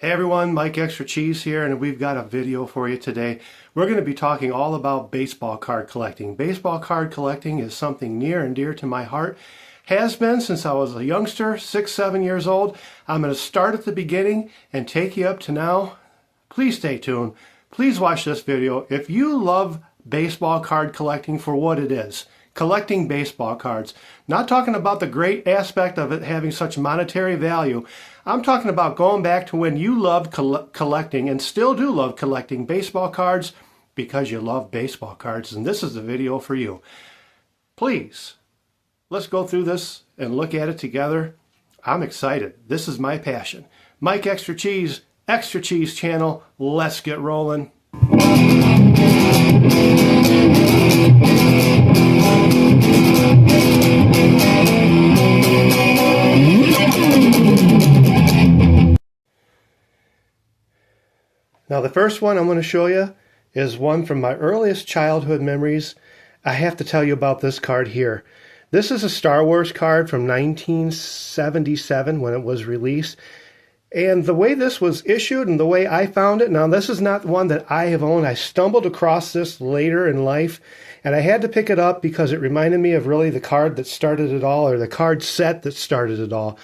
Hey everyone, Mike Extra Cheese here, and we've got a video for you today. We're going to be talking all about baseball card collecting. Baseball card collecting is something near and dear to my heart. Has been since I was a youngster, 6, 7 years old. I'm going to start at the beginning and take you up to now. Please stay tuned. Please watch this video. If you love baseball card collecting for what it is, collecting baseball cards, not talking about the great aspect of it having such monetary value. I'm talking about going back to when you loved collecting and still do love collecting baseball cards because you love baseball cards, and this is the video for you. Please, let's go through this and look at it together. I'm excited. This is my passion. Mike Extra Cheese channel. Let's get rolling. Now the first one I'm going to show you is one from my earliest childhood memories. I have to tell you about this card here. This is a Star Wars card from 1977 when it was released. And the way this was issued and the way I found it, now this is not one that I have owned. I stumbled across this later in life, and I had to pick it up because it reminded me of really the card that started it all, or the card set that started it all.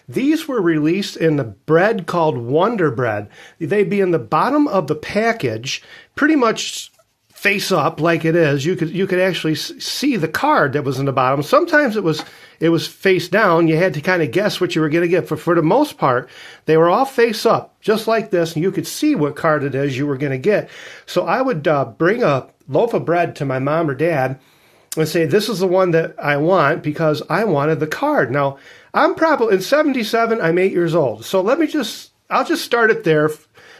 These were released in the bread called Wonder Bread. They'd be in the bottom of the package, pretty much face up like it is. You could actually see the card that was in the bottom. Sometimes it was face down. You had to kind of guess what you were going to get. For the most part, they were all face up, just like this, and you could see what card it is you were going to get. So I would bring a loaf of bread to my mom or dad and say, this is the one that I want because I wanted the card. Now, I'm probably, in 77, I'm 8 years old. So I'll just start it there.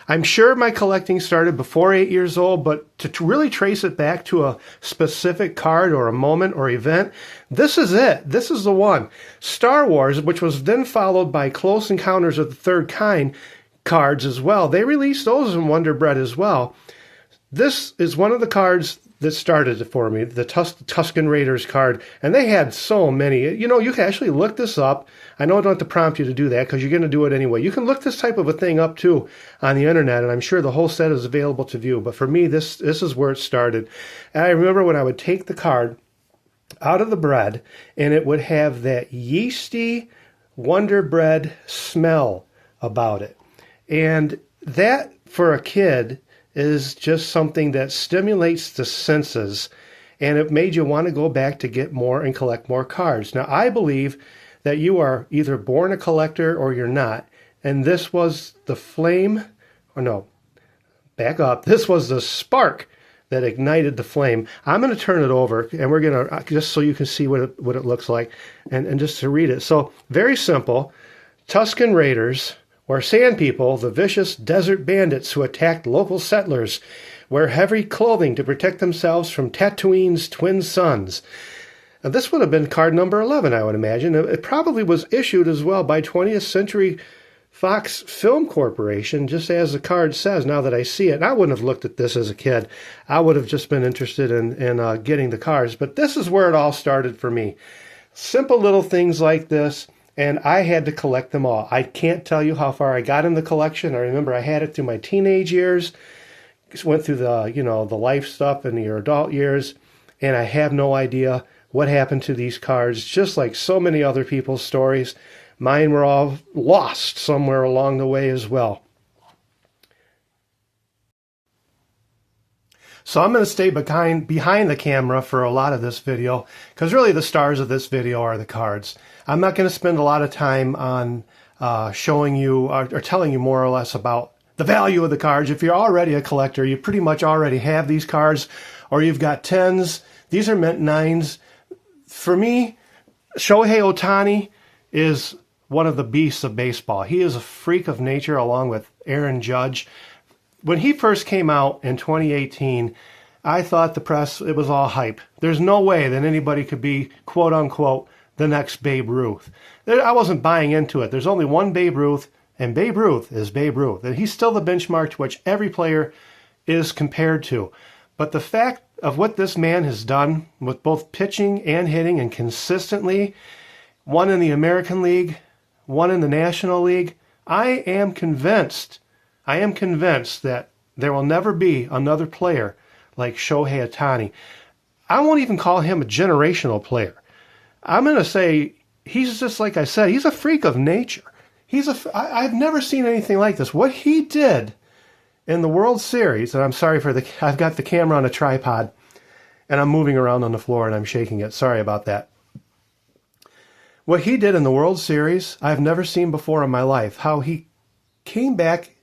I'm sure my collecting started before 8 years old, but to really trace it back to a specific card or a moment or event, this is it. This is the one. Star Wars, which was then followed by Close Encounters of the Third Kind cards as well. They released those in Wonder Bread as well. This is one of the cards that started it for me, the Tusken Raiders card, and they had so many. You know, you can actually look this up. I know I don't have to prompt you to do that because you're going to do it anyway. You can look this type of a thing up too on the internet, and I'm sure the whole set is available to view. But for me, this is where it started. And I remember when I would take the card out of the bread, and it would have that yeasty Wonder Bread smell about it. And that, for a kid, is just something that stimulates the senses, and it made you want to go back to get more and collect more cards. Now, I believe that you are either born a collector or you're not, and this was the flame, or no, back up, this was the spark that ignited the flame. I'm going to turn it over, and we're going to, just so you can see what it looks like, and just to read it. So, very simple. Tusken Raiders, or Sand People, the vicious desert bandits who attacked local settlers, wear heavy clothing to protect themselves from Tatooine's twin suns. Now, this would have been card number 11, I would imagine. It probably was issued as well by 20th Century Fox Film Corporation, just as the card says, now that I see it. And I wouldn't have looked at this as a kid. I would have just been interested in getting the cards. But this is where it all started for me. Simple little things like this. And I had to collect them all. I can't tell you how far I got in the collection. I remember I had it through my teenage years, went through the life stuff in your adult years, and I have no idea what happened to these cards. Just like so many other people's stories, mine were all lost somewhere along the way as well. So I'm going to stay behind the camera for a lot of this video, because really the stars of this video are the cards. I'm not going to spend a lot of time on showing you or telling you more or less about the value of the cards. If you're already a collector, you pretty much already have these cards, or you've got 10s. These are mint 9s. For me, Shohei Ohtani is one of the beasts of baseball. He is a freak of nature along with Aaron Judge. When he first came out in 2018, I thought the press, it was all hype. There's no way that anybody could be, quote unquote, the next Babe Ruth. I wasn't buying into it. There's only one Babe Ruth, and Babe Ruth is Babe Ruth. And he's still the benchmark to which every player is compared to. But the fact of what this man has done with both pitching and hitting, and consistently, one in the American League, one in the National League, I am convinced I am convinced that there will never be another player like Shohei Ohtani. I won't even call him a generational player. I'm going to say he's just, like I said, he's a freak of nature. I've never seen anything like this. What he did in the World Series, and I'm sorry I've got the camera on a tripod, and I'm moving around on the floor and I'm shaking it. Sorry about that. What he did in the World Series, I've never seen before in my life. How he came back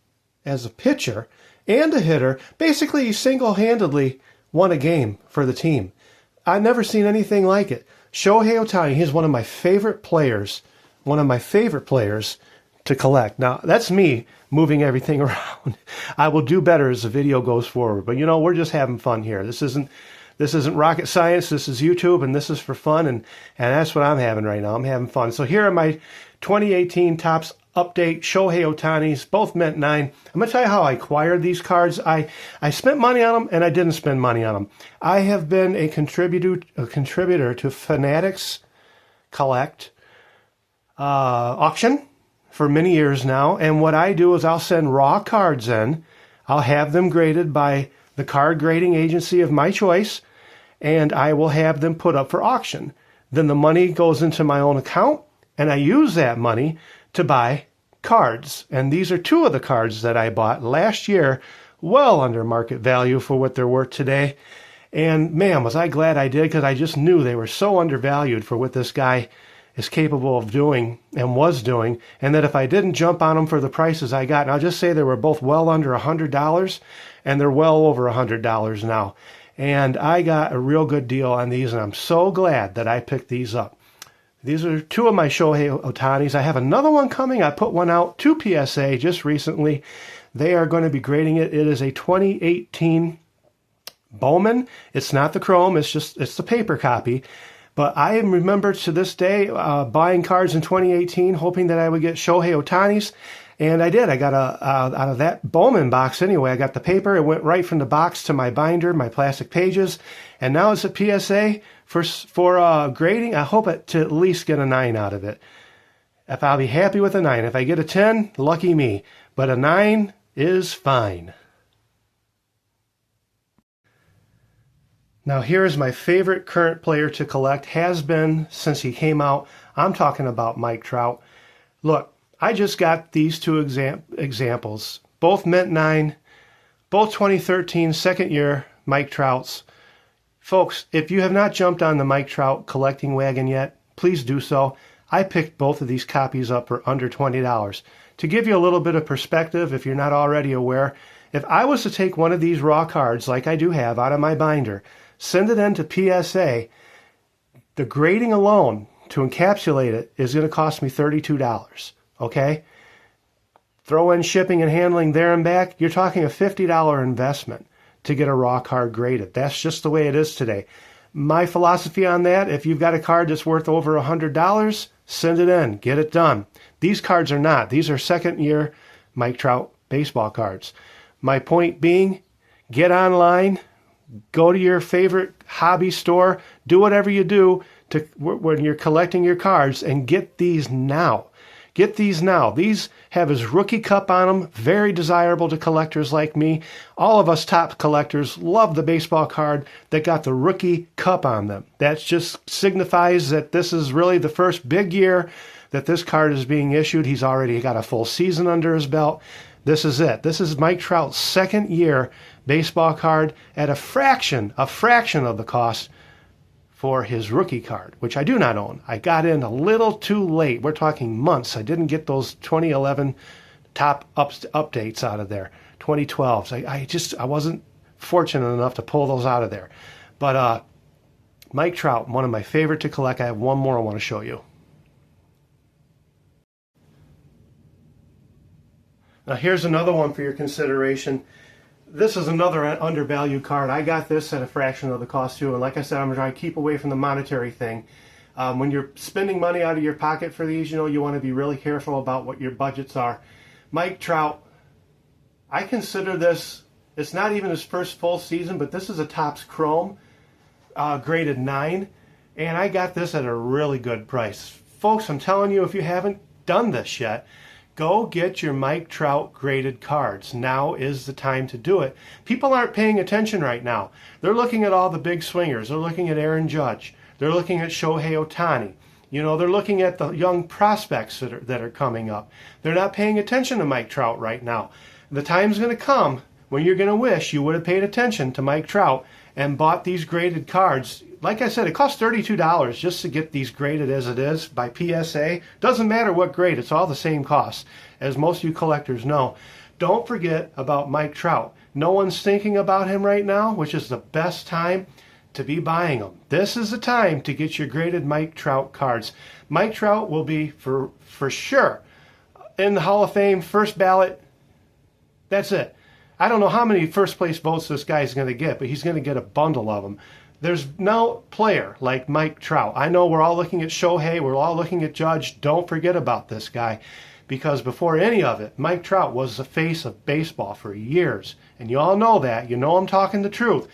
as a pitcher and a hitter. Basically, he single-handedly won a game for the team. I've never seen anything like it. Shohei Ohtani, he's one of my favorite players to collect. Now, that's me moving everything around. I will do better as the video goes forward. But, we're just having fun here. This isn't rocket science. This is YouTube, and this is for fun, and that's what I'm having right now. I'm having fun. So here are my 2018 Topps update, Shohei Ohtani's, both mint 9. I'm going to tell you how I acquired these cards. I spent money on them, and I didn't spend money on them. I have been a contributor to Fanatics Collect auction for many years now, and what I do is I'll send raw cards in. I'll have them graded by the card grading agency of my choice, and I will have them put up for auction. Then the money goes into my own account, and I use that money to buy cards. And these are two of the cards that I bought last year, well under market value for what they're worth today. And man, was I glad I did, because I just knew they were so undervalued for what this guy is capable of doing and was doing, and that if I didn't jump on them for the prices I got, and I'll just say they were both well under $100, and they're well over $100 now. And I got a real good deal on these, and I'm so glad that I picked these up. These are two of my Shohei Ohtanis. I have another one coming. I put one out to PSA just recently. They are going to be grading it. It is a 2018 Bowman. It's not the chrome. It's the paper copy. But I remember to this day buying cards in 2018, hoping that I would get Shohei Ohtani's, and I did. I got out of that Bowman box anyway. I got the paper. It went right from the box to my binder, my plastic pages, and now it's a PSA for grading. I hope to at least get a 9 out of it. If I'll be happy with a 9. If I get a 10, lucky me. But a 9 is fine. Now here's my favorite current player to collect, has been since he came out. I'm talking about Mike Trout. Look, I just got these two examples, both mint 9, both 2013 second year Mike Trouts. Folks, if you have not jumped on the Mike Trout collecting wagon yet, please do so. I picked both of these copies up for under $20. To give you a little bit of perspective, if you're not already aware, if I was to take one of these raw cards, like I do have, out of my binder, send it in to PSA, the grading alone to encapsulate it is going to cost me $32, okay? Throw in shipping and handling there and back, you're talking a $50 investment to get a raw card graded. That's just the way it is today. My philosophy on that, if you've got a card that's worth over $100, send it in, get it done. These cards are not. These are second year Mike Trout baseball cards. My point being, get online, go to your favorite hobby store, do whatever you do when you're collecting your cards, and get these now. Get these now. These have his rookie cup on them, very desirable to collectors like me. All of us top collectors love the baseball card that got the rookie cup on them. That just signifies that this is really the first big year that this card is being issued. He's already got a full season under his belt. This is it. This is Mike Trout's second year baseball card at a fraction of the cost for his rookie card, which I do not own. I got in a little too late. We're talking months. I didn't get those 2011 top updates out of there, 2012s. I wasn't fortunate enough to pull those out of there. But Mike Trout, one of my favorite to collect. I have one more I want to show you. Now here's another one for your consideration. This is another undervalued card. I got this at a fraction of the cost too, and like I said, I'm trying to keep away from the monetary thing. When you're spending money out of your pocket for these, you want to be really careful about what your budgets are. Mike Trout, I consider this, it's not even his first full season, but this is a Topps Chrome, graded 9, and I got this at a really good price. Folks, I'm telling you, if you haven't done this yet, Go get your Mike Trout graded cards. Now is the time to do it. People aren't paying attention right now. They're looking at all the big swingers. They're looking at Aaron Judge. They're looking at Shohei Ohtani. You know, they're looking at the young prospects that are coming up. They're not paying attention to Mike Trout right now. The time's going to come when you're going to wish you would have paid attention to Mike Trout and bought these graded cards. Like I said, it costs $32 just to get these graded as it is by PSA. Doesn't matter what grade, it's all the same cost, as most of you collectors know. Don't forget about Mike Trout. No one's thinking about him right now, which is the best time to be buying them. This is the time to get your graded Mike Trout cards. Mike Trout will be for sure in the Hall of Fame, first ballot. That's it. I don't know how many first place votes this guy's going to get, but he's going to get a bundle of them. There's no player like Mike Trout. I know we're all looking at Shohei, we're all looking at Judge. Don't forget about this guy, because before any of it, Mike Trout was the face of baseball for years. And you all know that. You know I'm talking the truth.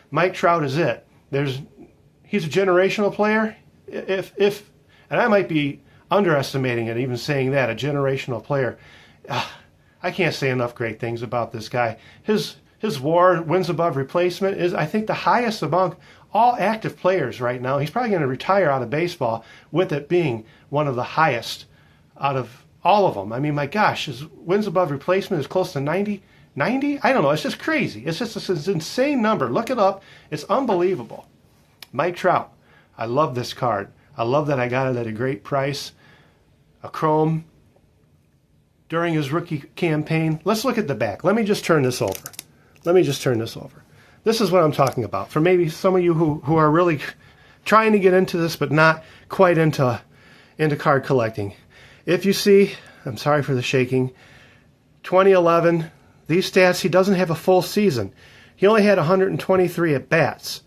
Mike Trout is it. He's a generational player. And I might be underestimating it, even saying that, a generational player. I can't say enough great things about this guy. His WAR, wins above replacement, is, I think, the highest among all active players right now. He's probably going to retire out of baseball with it being one of the highest out of all of them. I mean, my gosh, his wins above replacement is close to 90. 90? I don't know. It's just crazy. It's just this insane number. Look it up. It's unbelievable. Mike Trout. I love this card. I love that I got it at a great price. A chrome during his rookie campaign. Let's look at the back. Let me just turn this over. This is what I'm talking about. For maybe some of you who are really trying to get into this but not quite into card collecting. If you see, I'm sorry for the shaking, 2011, these stats, he doesn't have a full season. He only had 123 at-bats.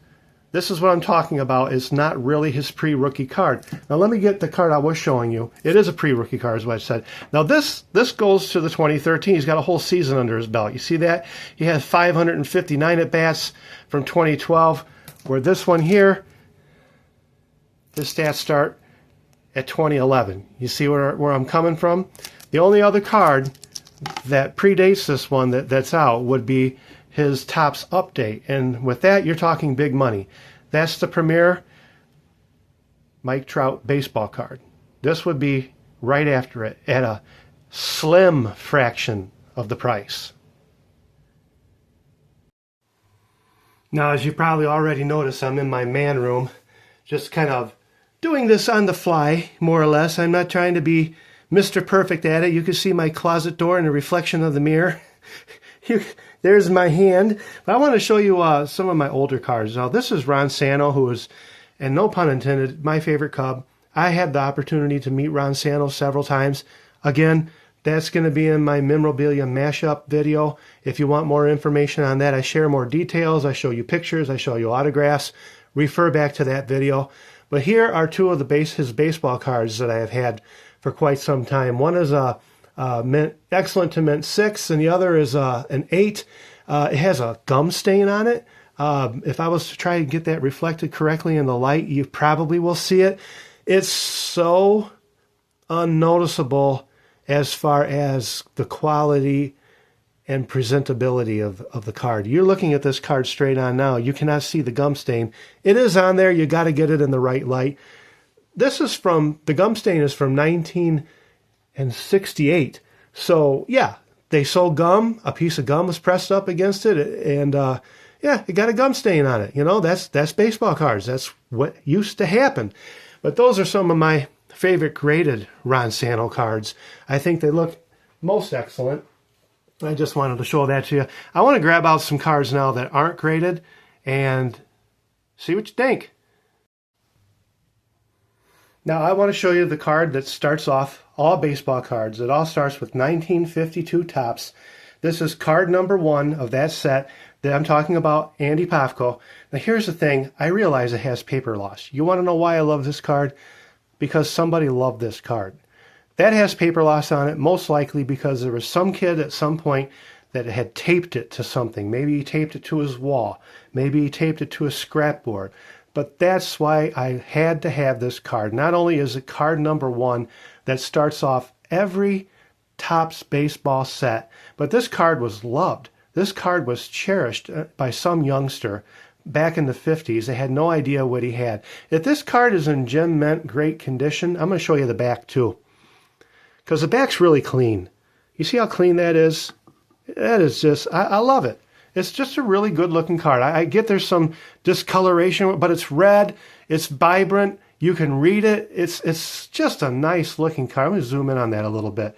This is what I'm talking about. It's not really his pre-rookie card. Now let me get the card I was showing you. It is a pre-rookie card, is what I said. Now this goes to the 2013. He's got a whole season under his belt. You see that? He has 559 at-bats from 2012, where this one here, his stats start at 2011. You see where I'm coming from? The only other card that predates this one that's out would be his Topps update, and with that you're talking big money. That's the premier Mike Trout baseball card. This would be right after it at a slim fraction of the price. Now, as you probably already noticed, I'm in my man room, just kind of doing this on the fly, more or less. I'm not trying to be Mr. Perfect at it. You can see my closet door in the reflection of the mirror. There's my hand. But I want to show you some of my older cards. Now, this is Ron Santo, who is, and no pun intended, my favorite Cub. I had the opportunity to meet Ron Santo several times. Again, that's going to be in my Memorabilia Mashup video. If you want more information on that, I share more details. I show you pictures. I show you autographs. Refer back to that video. But here are two of his baseball cards that I have had for quite some time. One is a mint, excellent to mint 6, and the other is an 8. It has a gum stain on it. If I was to try to get that reflected correctly in the light, you probably will see it. It's so unnoticeable as far as the quality and presentability of the card. You're looking at this card straight on now. You cannot see the gum stain. It is on there. You got to get it in the right light. The gum stain is from 1968. So, yeah, they sold gum. A piece of gum was pressed up against it, and yeah, it got a gum stain on it. You know, that's baseball cards. That's what used to happen. But those are some of my favorite graded Ron Santo cards. I think they look most excellent. I just wanted to show that to you. I want to grab out some cards now that aren't graded and see what you think. Now, I want to show you the card that starts off all baseball cards. It all starts with 1952 Topps. This is card number 1 of that set that I'm talking about, Andy Pafko. Now, here's the thing. I realize it has paper loss. You want to know why I love this card? Because somebody loved this card. That has paper loss on it, most likely because there was some kid at some point that had taped it to something. Maybe he taped it to his wall. Maybe he taped it to a scrapboard. But that's why I had to have this card. Not only is it card number 1 that starts off every Topps baseball set, but this card was loved. This card was cherished by some youngster back in the 50s. They had no idea what he had. If this card is in gem mint great condition, I'm going to show you the back too, because the back's really clean. You see how clean that is? That is just, I love it. It's just a really good looking card. I get there's some discoloration, but it's red, it's vibrant, you can read it. It's just a nice looking card. I'm going to zoom in on that a little bit.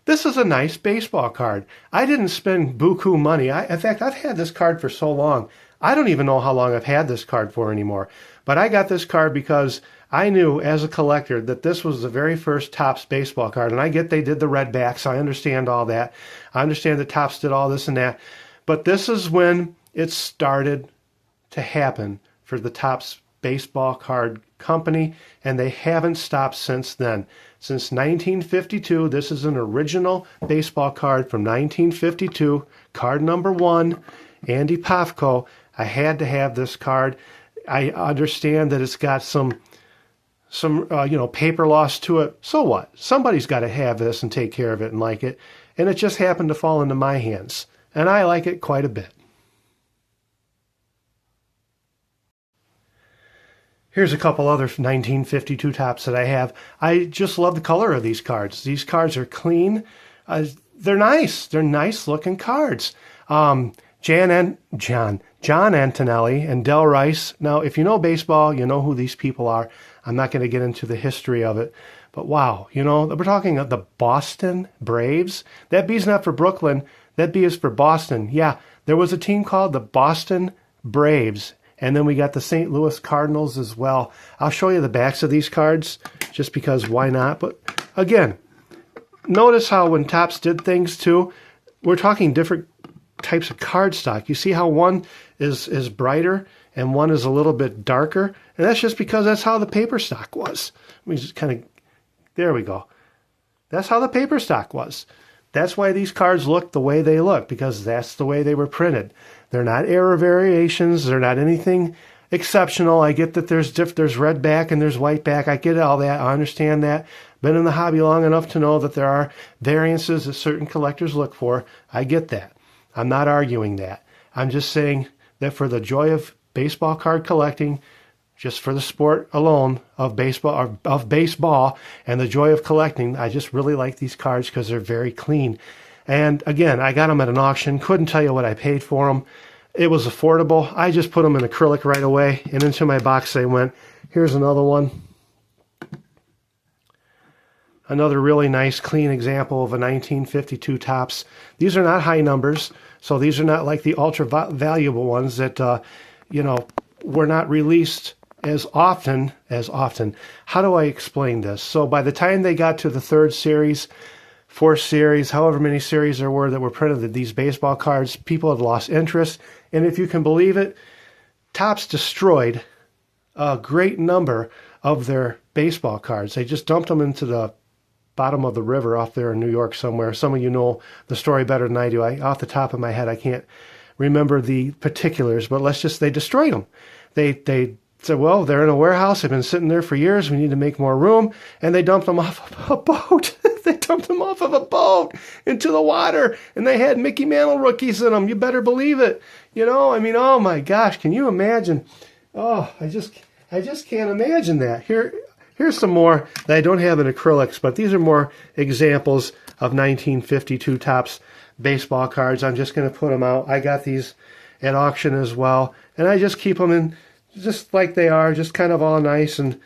This is a nice baseball card. I didn't spend buku money. In fact, I've had this card for so long. I don't even know how long I've had this card for anymore. But I got this card because I knew as a collector that this was the very first Topps baseball card. And I get they did the red backs. I understand all that. I understand that Topps did all this and that. But this is when it started to happen for the Topps baseball card company, and they haven't stopped since then. Since 1952, this is an original baseball card from 1952, card number 1, Andy Pafko. I had to have this card. I understand that it's got some paper loss to it. So what? Somebody's got to have this and take care of it and like it, and it just happened to fall into my hands, and I like it quite a bit. Here's a couple other 1952 Topps that I have. I just love the color of these cards. These cards are clean. They're nice. They're nice looking cards. John Antonelli and Del Rice. Now, if you know baseball, you know who these people are. I'm not going to get into the history of it. But wow, we're talking of the Boston Braves. That B's not for Brooklyn. That B is for Boston. Yeah, there was a team called the Boston Braves. And then we got the St. Louis Cardinals as well. I'll show you the backs of these cards just because why not? But again, notice how when Topps did things too, we're talking different types of card stock. You see how one is brighter and one is a little bit darker? And that's just because that's how the paper stock was. We just there we go. That's how the paper stock was. That's why these cards look the way they look, because that's the way they were printed. They're not error variations. They're not anything exceptional. I get that there's red back and there's white back. I get all that. I understand that. Been in the hobby long enough to know that there are variances that certain collectors look for. I get that. I'm not arguing that. I'm just saying that for the joy of baseball card collecting, just for the sport alone of baseball and the joy of collecting, I just really like these cards because they're very clean. And again, I got them at an auction. Couldn't tell you what I paid for them. It was affordable. I just put them in acrylic right away, and into my box they went. Here's another one. Another really nice, clean example of a 1952 Topps. These are not high numbers, so these are not like the ultra valuable ones that were not released as often. How do I explain this? So by the time they got to the 3rd series, 4th series, however many series there were that were printed, these baseball cards, people had lost interest. And if you can believe it, Topps destroyed a great number of their baseball cards. They just dumped them into the bottom of the river off there in New York somewhere. Some of you know the story better than I do. Off the top of my head, I can't remember the particulars, but they destroyed them. They said, well, they're in a warehouse. They've been sitting there for years. We need to make more room. And they dumped them off of a boat. They dumped them off of a boat into the water. And they had Mickey Mantle rookies in them. You better believe it. Oh my gosh, can you imagine? Oh, I just can't imagine that. Here's some more that I don't have in acrylics, but these are more examples of 1952 Topps baseball cards. I'm just going to put them out. I got these at auction as well. And I just keep them in just like they are, just kind of all nice and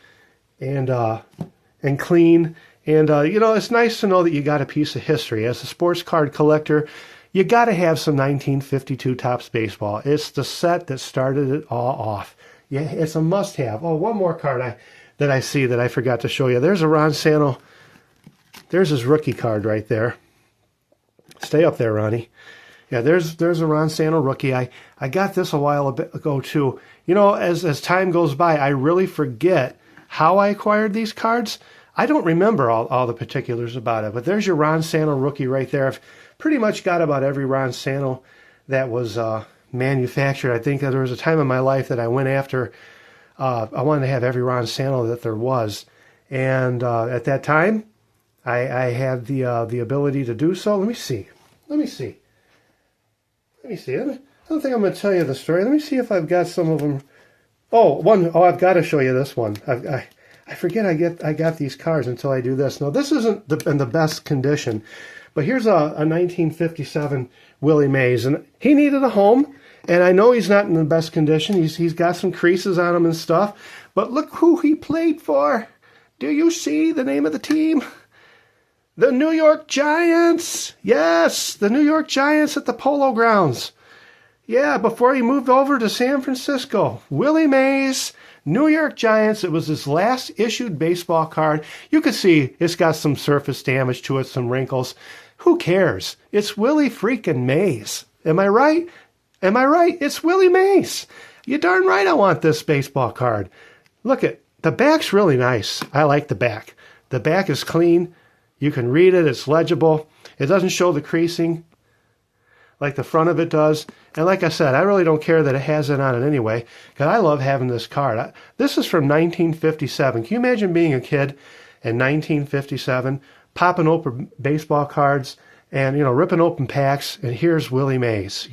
clean. And, it's nice to know that you got a piece of history. As a sports card collector, you got to have some 1952 Topps baseball. It's the set that started it all off. Yeah, it's a must-have. Oh, one more card that I see that I forgot to show you. There's a Ron Santo. There's his rookie card right there. Stay up there, Ronnie. Yeah, there's a Ron Santo rookie. I got this a while ago, too. As time goes by, I really forget how I acquired these cards. I don't remember all the particulars about it, but there's your Ron Santo rookie right there. I've pretty much got about every Ron Santo that was manufactured. I think that there was a time in my life that I went after. I wanted to have every Ron Santo that there was. And at that time, I have the ability to do so. Let me see. Let me see. Let me see. I don't think I'm going to tell you the story. Let me see if I've got some of them. Oh, I've got to show you this one. I forget I got these cards until I do this. Now, this isn't in the best condition, but here's a 1957 Willie Mays, and he needed a home, and I know he's not in the best condition. He's got some creases on him and stuff, but look who he played for. Do you see the name of the team? The New York Giants. Yes, the New York Giants at the Polo Grounds. Yeah, before he moved over to San Francisco. Willie Mays, New York Giants. It was his last issued baseball card. You can see it's got some surface damage to it, some wrinkles. Who cares? It's Willie freaking Mays. Am I right? Am I right? It's Willie Mays. You're darn right I want this baseball card. Look at, the back's really nice. I like the back. The back is clean. You can read it. It's legible. It doesn't show the creasing like the front of it does. And like I said, I really don't care that it has it on it anyway, because I love having this card. This is from 1957. Can you imagine being a kid in 1957, popping open baseball cards and, ripping open packs, and here's Willie Mays,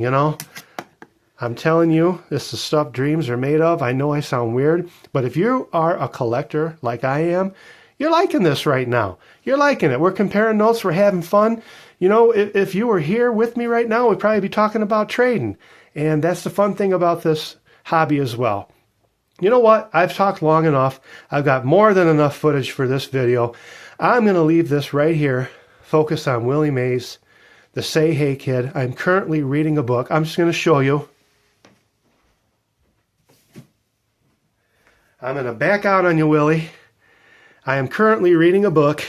I'm telling you, this is stuff dreams are made of. I know I sound weird, but if you are a collector like I am, you're liking this right now. You're liking it. We're comparing notes. We're having fun. If you were here with me right now, we'd probably be talking about trading. And that's the fun thing about this hobby as well. You know what? I've talked long enough. I've got more than enough footage for this video. I'm going to leave this right here. Focus on Willie Mays, the Say Hey Kid. I'm currently reading a book. I'm just going to show you. I'm going to back out on you, Willie. I am currently reading a book.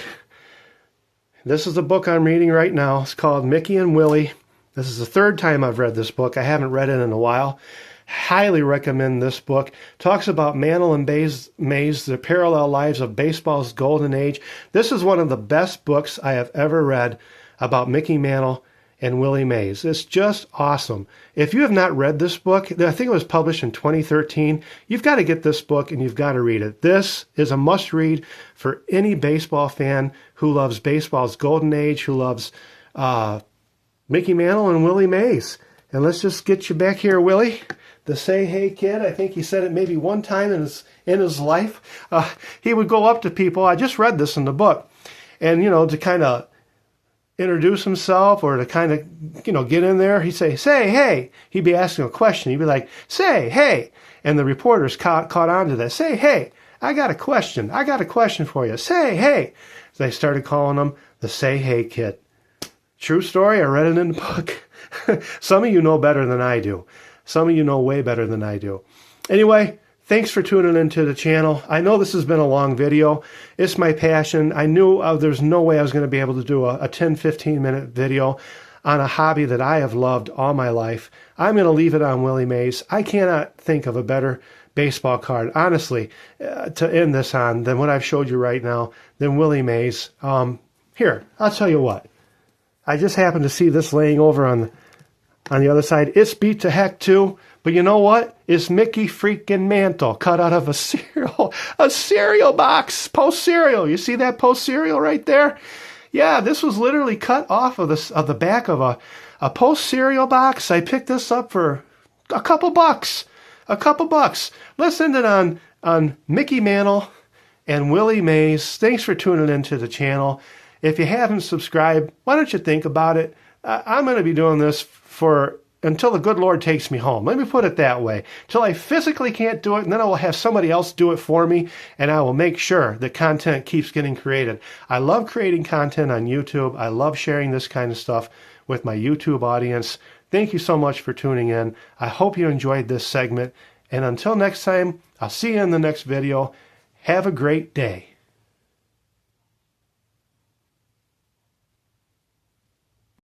This is the book I'm reading right now. It's called Mickey and Willie. This is the third time I've read this book. I haven't read it in a while. Highly recommend this book. Talks about Mantle and Mays, the parallel lives of baseball's golden age. This is one of the best books I have ever read about Mickey Mantle and Willie Mays. It's just awesome. If you have not read this book, I think it was published in 2013, you've got to get this book and you've got to read it. This is a must-read for any baseball fan who loves baseball's golden age, who loves Mickey Mantle and Willie Mays. And let's just get you back here, Willie, the Say Hey Kid. I think he said it maybe one time in his life. He would go up to people. I just read this in the book. And, to kind of introduce himself or to kind of, get in there, he'd say hey. He'd be asking a question. He'd be like, say hey. And the reporters caught on to that. Say hey, I got a question. I got a question for you. Say hey. So they started calling him the Say Hey Kid. True story. I read it in the book. Some of you know better than I do. Some of you know way better than I do. Anyway, thanks for tuning into the channel. I know this has been a long video. It's my passion. I knew there's no way I was going to be able to do a 10, 15-minute video on a hobby that I have loved all my life. I'm going to leave it on Willie Mays. I cannot think of a better baseball card, honestly, to end this on than what I've showed you right now, than Willie Mays. Here, I'll tell you what. I just happened to see this laying over on the other side. It's beat to heck too. But you know what? It's Mickey freaking Mantle cut out of a cereal box, Post cereal. You see that Post cereal right there? Yeah, this was literally cut off of the back of a Post cereal box. I picked this up for a couple bucks. Let's end it on Mickey Mantle and Willie Mays. Thanks for tuning into the channel. If you haven't subscribed, why don't you think about it? I'm going to be doing this until the good Lord takes me home. Let me put it that way. Till I physically can't do it, and then I will have somebody else do it for me, and I will make sure that content keeps getting created. I love creating content on YouTube. I love sharing this kind of stuff with my YouTube audience. Thank you so much for tuning in. I hope you enjoyed this segment, and until next time, I'll see you in the next video. Have a great day.